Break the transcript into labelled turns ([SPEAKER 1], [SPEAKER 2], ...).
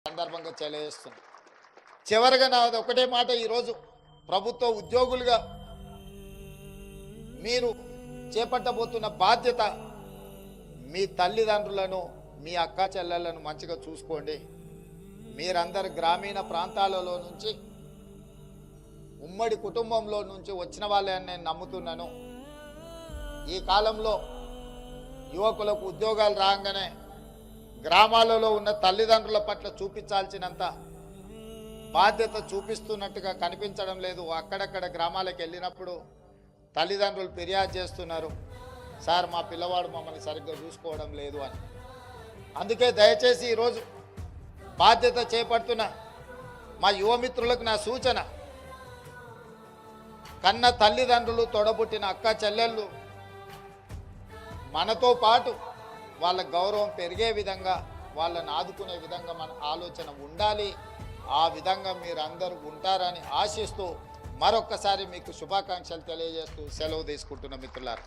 [SPEAKER 1] సందర్భంగా తెలియజేస్తుంది. చివరిగా నాది ఒకటే మాట, ఈరోజు ప్రభుత్వ ఉద్యోగులుగా మీరు చేపట్టబోతున్న బాధ్యత మీ తల్లిదండ్రులను, మీ అక్క చెల్లెలను మంచిగా చూసుకోండి. మీరందరు గ్రామీణ ప్రాంతాలలో నుంచి, ఉమ్మడి కుటుంబంలో నుంచి వచ్చిన వాళ్ళే అని నేను నమ్ముతున్నాను. ఈ కాలంలో యువకులకు ఉద్యోగాలు రాగానే గ్రామాలలో ఉన్న తల్లిదండ్రుల పట్ల చూపించాల్సినంత బాధ్యత చూపిస్తున్నట్టుగా కనిపించడం లేదు. అక్కడక్కడ గ్రామాలకు వెళ్ళినప్పుడు తల్లిదండ్రులు ఫిర్యాదు చేస్తున్నారు, సార్ మా పిల్లవాడు మమ్మల్ని సరిగ్గా చూసుకోవడం లేదు అని. అందుకే దయచేసి ఈరోజు బాధ్యత చేపడుతున్న మా యువమిత్రులకు నా సూచన, కన్న తల్లిదండ్రులు, తోడబుట్టిన అక్క చెల్లెళ్ళు మనతో పాటు వాళ్ళ గౌరవం పెరిగే విధంగా, వాళ్ళని ఆదుకునే విధంగా మన ఆలోచన ఉండాలి. ఆ విధంగా మీరు అందరూ ఉంటారని ఆశిస్తూ మరొక్కసారి మీకు శుభాకాంక్షలు తెలియజేస్తూ సెలవు తీసుకుంటున్న మిత్రులారా.